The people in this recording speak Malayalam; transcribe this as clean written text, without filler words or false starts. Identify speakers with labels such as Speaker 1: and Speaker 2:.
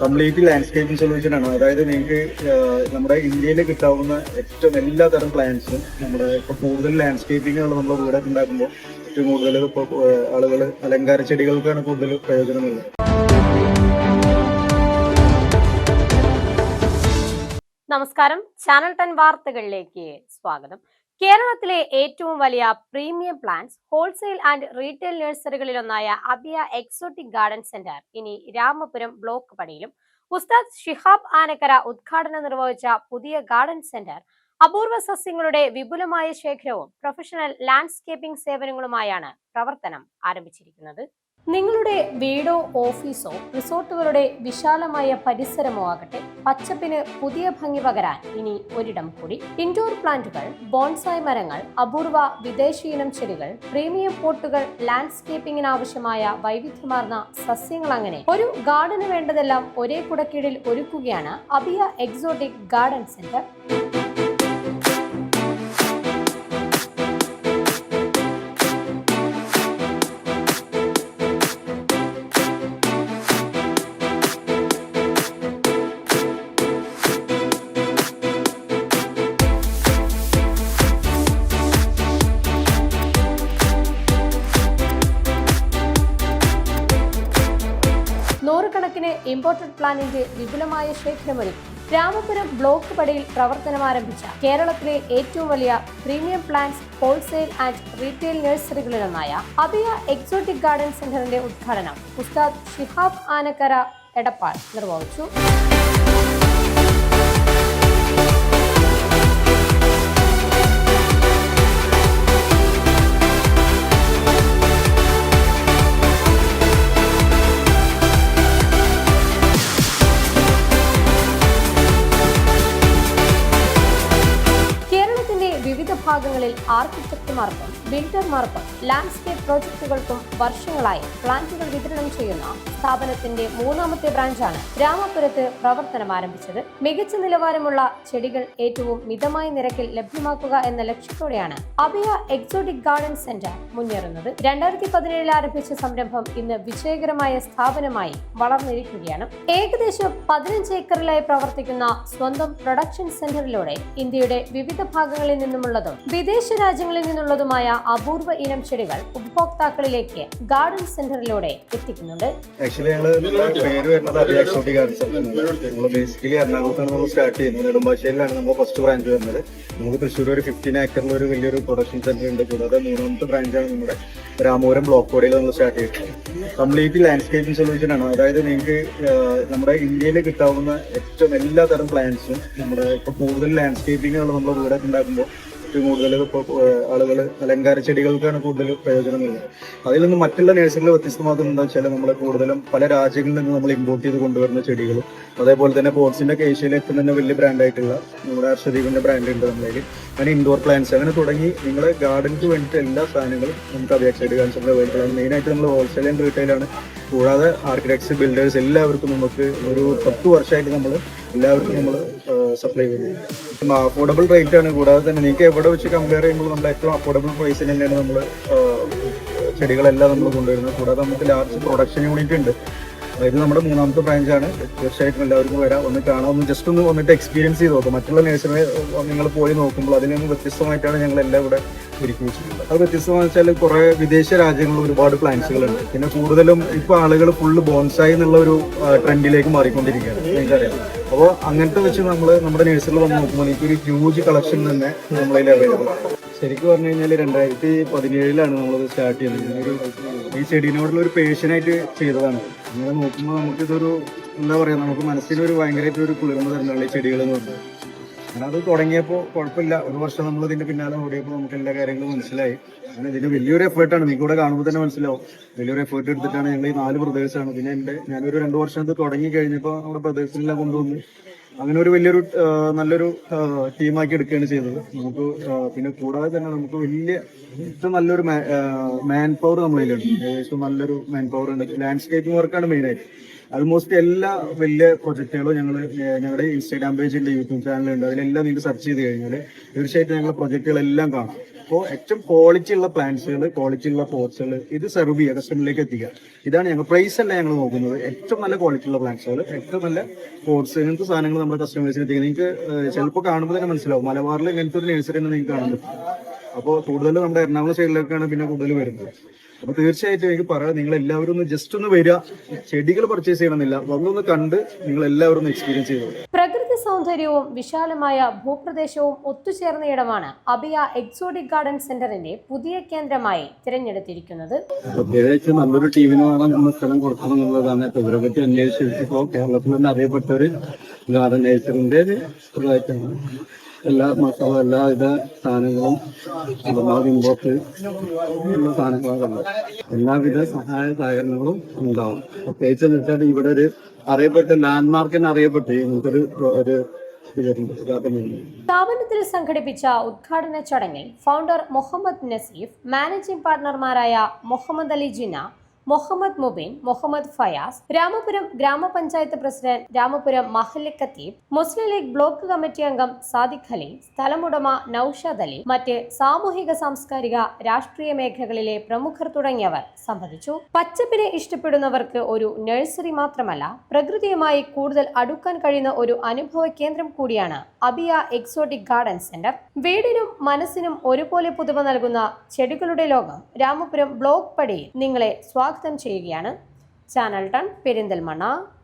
Speaker 1: കംപ്ലീറ്റ് ലാൻഡ്സ്കേപ്പിംഗ് സൊല്യൂഷൻ ആണ്. അതായത് നിങ്ങൾക്ക് നമ്മുടെ ഇന്ത്യയിൽ കിട്ടാവുന്ന ഏറ്റവും എല്ലാ തരം പ്ലാന്റ്സും നമ്മുടെ ഇപ്പോൾ കൂടുതൽ ലാൻഡ്സ്കേപ്പിംഗുകൾ നമ്മൾ വീടൊക്കെ ഉണ്ടാക്കുമ്പോൾ ഏറ്റവും കൂടുതൽ ഇപ്പോൾ ആളുകൾ അലങ്കാര ചെടികൾക്കാണ് കൂടുതൽ പ്രയോജനമുള്ളത്.
Speaker 2: നമസ്കാരം, ചാനൽ 10 വാർത്തകളിലേക്ക് സ്വാഗതം. കേരളത്തിലെ ഏറ്റവും വലിയ premium plants wholesale and retail നഴ്സറികളിലൊന്നായ അബിയ എക്സോട്ടിക് ഗാർഡൻ സെന്റർ ഇനി രാമപുരം ബ്ലോക്ക് പടിയിലും. ഉസ്താദ് ഷിഹാബ് ആനക്കര ഉദ്ഘാടനം നിർവഹിച്ച പുതിയ ഗാർഡൻ സെന്റർ അപൂർവ സസ്യങ്ങളുടെ വിപുലമായ ശേഖരവും പ്രൊഫഷണൽ ലാൻഡ്സ്കേപ്പിംഗ് സേവനങ്ങളുമായാണ് പ്രവർത്തനം ആരംഭിച്ചിരിക്കുന്നത്. നിങ്ങളുടെ വീടോ ഓഫീസോ റിസോർട്ടുകളുടെ വിശാലമായ പരിസരമോ ആകട്ടെ, പച്ചപ്പിന് പുതിയ ഭംഗി പകരാൻ ഇനി ഒരിടം കൂടി. ഇൻഡോർ പ്ലാന്റുകൾ, ബോൺസായ് മരങ്ങൾ, അപൂർവ വിദേശീയിനം ചെടികൾ, പ്രീമിയം പോട്ടുകൾ, ലാൻഡ്സ്കേപ്പിംഗിന് ആവശ്യമായ വൈവിധ്യമാർന്ന സസ്യങ്ങൾ, അങ്ങനെ ഒരു ഗാർഡന് വേണ്ടതെല്ലാം ഒരേ കുടക്കീഴിൽ ഒരുക്കുകയാണ് അബിയ എക്സോട്ടിക് ഗാർഡൻ സെന്റർ. നൂറുകണക്കിന് ഇമ്പോർട്ടഡ് പ്ലാന്റിന്റെ വിപുലമായ ശേഖരമൊരുക്കി രാമപുരം ബ്ലോക്ക് പടിയിൽ പ്രവർത്തനം ആരംഭിച്ച കേരളത്തിലെ ഏറ്റവും വലിയ premium plants wholesale and retail നഴ്സറികളിലൊന്നായ അബിയ എക്സോട്ടിക് ഗാർഡൻ സെന്ററിന്റെ ഉദ്ഘാടനം ഉസ്താദ് ഷിഹാബ് ആനക്കര എടപ്പാൾ നിർവഹിച്ചു. വിവിധ ഭാഗങ്ങളിൽ ആർക്കിടെക്ടുമാർക്കും ബിൽഡർമാർക്കും ലാൻഡ്സ്കേപ്പ് പ്രോജക്ടുകൾക്കും വർഷങ്ങളായി പ്ലാന്റുകൾ വിതരണം ചെയ്യുന്ന സ്ഥാപനത്തിന്റെ മൂന്നാമത്തെ ബ്രാഞ്ചാണ് രാമപുരത്ത് പ്രവർത്തനം ആരംഭിച്ചത്. മികച്ച നിലവാരമുള്ള ചെടികൾ ഏറ്റവും മിതമായ നിരക്കിൽ ലഭ്യമാക്കുക എന്ന ലക്ഷ്യത്തോടെയാണ് അബിയ എക്സോട്ടിക് ഗാർഡൻ സെന്റർ മുന്നേറുന്നത്. 2017 ആരംഭിച്ച സംരംഭം ഇന്ന് വിജയകരമായ സ്ഥാപനമായി വളർന്നിരിക്കുകയാണ്. ഏകദേശം 15 ഏക്കറിലായി പ്രവർത്തിക്കുന്ന സ്വന്തം പ്രൊഡക്ഷൻ സെന്ററിലൂടെ ഇന്ത്യയുടെ വിവിധ ഭാഗങ്ങളിൽ നിന്നുമുള്ളതും വിദേശ രാജ്യങ്ങളിൽ നിന്നുള്ളതുമായ അപൂർവ ഇനം ചെടികൾ ഉപഭോക്താക്കളിലേക്ക് ഗാർഡൻ സെന്ററിലൂടെ എത്തിക്കുന്നുണ്ട്.
Speaker 1: ആക്ച്വലി ഞങ്ങള് പേര് വരുന്നത് അബിയ എക്സോട്ടിക് ഗാർഡൻ സെന്റർ. നമ്മൾ ബേസിക്കലി എറണാകുളത്താണ് നമ്മൾ സ്റ്റാർട്ട് ചെയ്യുന്നത്. നെടുമ്പാശ്ശേരിയിലാണ് നമ്മൾ ഫസ്റ്റ് ബ്രാഞ്ച് വരുന്നത്. നമുക്ക് തൃശ്ശൂർ ഒരു 15 ഏക്കറിൽ ഒരു വലിയൊരു പ്രൊഡക്ഷൻ സെന്റർ ഉണ്ട്. കൂടാതെ മൂന്നാമത്തെ ബ്രാഞ്ചാണ് നമ്മുടെ രാമപുരം ബ്ലോക്ക് ബോഡിയിൽ നമ്മൾ സ്റ്റാർട്ട് ചെയ്തിട്ടുള്ളത്. കംപ്ലീറ്റ് ലാൻഡ്സ്കേപ്പിംഗ് സൊല്യൂഷൻ ആണ്. അതായത് നിങ്ങൾക്ക് നമ്മുടെ ഇന്ത്യയിൽ കിട്ടാവുന്ന ഏറ്റവും എല്ലാ തരം പ്ലാന്റ്സും നമ്മുടെ ഇപ്പോൾ കൂടുതൽ ലാൻഡ്സ്കേപ്പിംഗുകൾ നമ്മൾ വീടൊക്കെ ഉണ്ടാക്കുമ്പോൾ ഏറ്റവും കൂടുതൽ ഇപ്പോൾ ആളുകൾ അലങ്കാര ചെടികൾക്കാണ് കൂടുതൽ പ്രയോജനമുള്ളത്. അതിൽ നിന്ന് മറ്റുള്ള നഴ്സറികൾ വ്യത്യസ്തമാകുന്നത് എന്താ വെച്ചാൽ നമ്മൾ കൂടുതലും പല രാജ്യങ്ങളിൽ നിന്ന് നമ്മൾ ഇമ്പോർട്ട് ചെയ്ത് കൊണ്ടുവരുന്ന ചെടികളും അതേപോലെ തന്നെ പോട്ട്സിന്റെ ഏഷ്യയിലെ ഏറ്റവും തന്നെ വലിയ ബ്രാൻഡായിട്ടുള്ള നമ്മുടെ ഹർഷദീപിന്റെ ബ്രാൻഡ് ഉണ്ട് നമ്മളതിൽ. അങ്ങനെ ഇൻഡോർ പ്ലാന്റ്സ് അങ്ങനെ തുടങ്ങി നിങ്ങളുടെ ഗാർഡൻക്ക് വേണ്ടിയിട്ട് എല്ലാ സാധനങ്ങളും നമുക്ക് അബിയ എക്സോട്ടിക് ഗാർഡൻ സെന്ററിൽ അവൈലബിൾ ആണ്. മെയിനായിട്ട് നമ്മൾ ഹോൾസെയിൽ ആൻഡ് റീറ്റെയിലാണ്. കൂടാതെ ആർക്കിടെക്ട്സ്, ബിൽഡേഴ്സ് എല്ലാവർക്കും നമുക്ക് ഒരു 10 വർഷമായിട്ട് നമ്മൾ എല്ലാവർക്കും നമ്മൾ സപ്ലൈ ചെയ്യുന്നത്. അഫോർഡബിൾ റേറ്റ് ആണ്. കൂടാതെ തന്നെ നിങ്ങൾക്ക് എവിടെ വെച്ച് കമ്പയർ ചെയ്യുമ്പോൾ നമ്മൾ ഏറ്റവും അഫോർഡബിൾ പ്രൈസിൽ തന്നെയാണ് നമ്മൾ ചെടികളെല്ലാം നമ്മൾ കൊണ്ടുവരുന്നത്. കൂടാതെ നമുക്ക് ലാർജ് പ്രൊഡക്ഷൻ യൂണിറ്റ് ഉണ്ട്. അതായത് നമ്മുടെ മൂന്നാമത്തെ ബ്രാഞ്ചാണ്. തീർച്ചയായിട്ടും എല്ലാവർക്കും വരാം, ഒന്ന് കാണാം, ഒന്ന് ജസ്റ്റ് ഒന്ന് വന്നിട്ട് എക്സ്പീരിയൻസ് ചെയ്ത് നോക്കാം. മറ്റുള്ള നഴ്സറി നിങ്ങൾ പോയി നോക്കുമ്പോൾ അതിൽ നിന്ന് വ്യത്യസ്തമായിട്ടാണ് ഞങ്ങളെല്ലാം ഇവിടെ ഒരുക്കി വെച്ചിട്ടുള്ളത്. അത് വ്യത്യസ്തമെന്ന് വെച്ചാൽ കുറേ വിദേശ രാജ്യങ്ങളിൽ ഒരുപാട് പ്ലാന്റ്സുകളുണ്ട്. പിന്നെ കൂടുതലും ഇപ്പോൾ ആളുകൾ ഫുള്ള് ബോൺസായി എന്നുള്ള ഒരു ട്രെൻഡിലേക്ക് മാറിക്കൊണ്ടിരിക്കുകയാണ്, നിങ്ങൾക്കറിയാം. അപ്പോൾ അങ്ങനത്തെ വെച്ച് നമ്മൾ നമ്മുടെ നഴ്സറിയിൽ വന്ന് നോക്കുമ്പോൾ എനിക്കൊരു ഹ്യൂജ് കളക്ഷൻ തന്നെ നമ്മളതിൽ അവൈലബിൾ. ശരിക്കും പറഞ്ഞു കഴിഞ്ഞാൽ 2017 നമ്മളത് സ്റ്റാർട്ട് ചെയ്യുന്നത്. ഈ ചെടീനോടുള്ള ഒരു പേഷനായിട്ട് ചെയ്തതാണ്. അങ്ങനെ നോക്കുമ്പോൾ നമുക്കിതൊരു എന്താ പറയുക, നമുക്ക് മനസ്സിനൊരു ഭയങ്കരമായിട്ട് ഒരു കുളിർമ തരുന്നുള്ള ഈ ചെടികൾ എന്ന് പറഞ്ഞത്. അങ്ങനെ അത് തുടങ്ങിയപ്പോൾ കുഴപ്പമില്ല. ഒരു വർഷം നമ്മൾ ഇതിന്റെ പിന്നാലെ ഓടിയപ്പോൾ നമുക്ക് എല്ലാ കാര്യങ്ങളും മനസ്സിലായി. അങ്ങനെ ഇതിന് വലിയൊരു എഫേർട്ടാണ്. നിങ്ങൾക്ക് ഇവിടെ കാണുമ്പോൾ തന്നെ മനസ്സിലാവും. വലിയൊരു എഫേർട്ട് എടുത്തിട്ടാണ് ഞങ്ങൾ ഈ 4 ബ്രദേഴ്സാണ്. പിന്നെ ഞാനൊരു 2 വർഷം ഇത് തുടങ്ങി കഴിഞ്ഞപ്പോൾ നമ്മുടെ ബ്രദേഴ്സിനെല്ലാം കൊണ്ടുവന്ന് അങ്ങനെ ഒരു വലിയൊരു നല്ലൊരു ടീമാക്കി എടുക്കുകയാണ് ചെയ്തത്. നമുക്ക് പിന്നെ കൂടാതെ തന്നെ നമുക്ക് വലിയ ഏറ്റവും നല്ലൊരു മാൻ പവർ നമ്മളിലുണ്ട്. ഏകദേശം നല്ലൊരു മാൻ പവർ ഉണ്ട്. ലാൻഡ്സ്കേപ്പിംഗ് വർക്കാണ് മെയിനായിട്ട്. ആൾമോസ്റ്റ് എല്ലാ വലിയ പ്രൊജക്ടുകളും ഞങ്ങളുടെ ഇൻസ്റ്റാഗ്രാം പേജുണ്ട്, യൂട്യൂബ് ചാനലുണ്ട്. അതിലെല്ലാം നിങ്ങൾക്ക് സെർച്ച് ചെയ്ത് കഴിഞ്ഞാൽ തീർച്ചയായിട്ടും ഞങ്ങളുടെ പ്രൊജക്ടുകളെല്ലാം കാണാം. അപ്പോൾ ഏറ്റവും ക്വാളിറ്റി ഉള്ള പ്ലാന്റ്സുകൾ, ക്വാളിറ്റി ഉള്ള പോട്ട്സുകൾ ഇത് സെർവ് ചെയ്യുക, കസ്റ്റമറിലേക്ക് എത്തിക്കുക. ഇതാണ് ഞങ്ങൾ പ്രൈസ് അല്ല ഞങ്ങൾ നോക്കുന്നത്. ഏറ്റവും നല്ല ക്വാളിറ്റി ഉള്ള പ്ലാന്റ്സുകൾ, ഏറ്റവും നല്ല പോട്ട്സ്, ഇങ്ങനത്തെ സാധനങ്ങൾ നമ്മുടെ കസ്റ്റമേഴ്സിന് എത്തിക്കുക. നിങ്ങൾക്ക് ചിലപ്പോൾ കാണുമ്പോൾ തന്നെ മനസ്സിലാവും, മലബാറിൽ ഇങ്ങനത്തെ ഒരു നഴ്സറി തന്നെ നിങ്ങൾക്ക് കാണാൻ പറ്റും. അപ്പോൾ കൂടുതൽ നമ്മുടെ എറണാകുളം സൈഡിലേക്കാണ് പിന്നെ കൂടുതൽ വരുന്നത്. അപ്പൊ തീർച്ചയായിട്ടും എനിക്ക് പറയാം, നിങ്ങൾ എല്ലാവരും ഒന്ന് ജസ്റ്റ് ഒന്ന് വരിക, ചെടികൾ പർച്ചേസ് ചെയ്യണമെന്നില്ല, വന്നൊന്ന് കണ്ട് നിങ്ങൾ എല്ലാവരും ഒന്ന് എക്സ്പീരിയൻസ് ചെയ്തു.
Speaker 2: പ്രകൃതി സൗന്ദര്യവും വിശാലമായ ഭൂപ്രദേശവും ഒത്തുചേർന്ന ഇടമാണ് അബിയ എക്സോട്ടിക് ഗാർഡൻ സെന്ററിന്റെ പുതിയ കേന്ദ്രമായി തിരഞ്ഞെടുത്തിരിക്കുന്നത്.
Speaker 1: പ്രത്യേകിച്ച് നല്ലൊരു ടീമിന് വേണം നമ്മൾ സ്ഥലം കൊടുക്കണം എന്നുള്ളതാണ്. ഇപ്പൊ ഇവരെ പറ്റി അന്വേഷിച്ചപ്പോൾ കേരളത്തിൽ തന്നെ അറിയപ്പെട്ട ഒരു ഗാർഡൻ നേഴ്സറിന്റെ ഇതായിട്ടാണ് എല്ലാ മസാല എല്ലാവിധ സാധനങ്ങളും ഇമ്പോർട്ട് ഉള്ള സാധനങ്ങളാണ്. എല്ലാവിധ സഹായ സഹകരണങ്ങളും ഉണ്ടാവും. പ്രത്യേകിച്ച് എന്ന് വെച്ചാൽ ഇവിടെ ഒരു അറിയപ്പെട്ട ലാൻഡ്മാർക്കിന് അറിയപ്പെട്ട് നമുക്കൊരു
Speaker 2: സ്ഥാപനത്തിൽ സംഘടിപ്പിച്ച ഉദ്ഘാടന ചടങ്ങിൽ ഫൗണ്ടർ മുഹമ്മദ് നസീഫ്, മാനേജിംഗ് പാർട്ണർമാരായ മുഹമ്മദ് അലി ജിന്ന, മുഹമ്മദ് മുബീൻ, മുഹമ്മദ് ഫയാസ്, രാമപുരം ഗ്രാമപഞ്ചായത്ത് പ്രസിഡന്റ്, രാമപുരം മഹല്ല് ഖത്തീബ്, മുസ്ലിം ലീഗ് ബ്ലോക്ക് കമ്മിറ്റി അംഗം സാദിഖ് അലി, സ്ഥലമുടമ നൌഷാദ് അലി, മറ്റ് സാമൂഹിക സാംസ്കാരിക രാഷ്ട്രീയ മേഖലകളിലെ പ്രമുഖർ തുടങ്ങിയവർ സംബന്ധിച്ചു. പച്ചപ്പിനെ ഇഷ്ടപ്പെടുന്നവർക്ക് ഒരു നഴ്സറി മാത്രമല്ല, പ്രകൃതിയുമായി കൂടുതൽ അടുക്കാൻ കഴിയുന്ന ഒരു അനുഭവ കേന്ദ്രം കൂടിയാണ് അബിയ എക്സോട്ടിക് ഗാർഡൻ സെന്റർ. വീടിനും മനസ്സിനും ഒരുപോലെ പുതുമ നൽകുന്ന ചെടികളുടെ ലോകം രാമപുരം ബ്ലോക്ക് പടിയിൽ നിങ്ങളെ സ്വാഗതം ചെയ്യുകയാണ്. ചാനൽ 10 പെരിന്തൽമണ്ണ.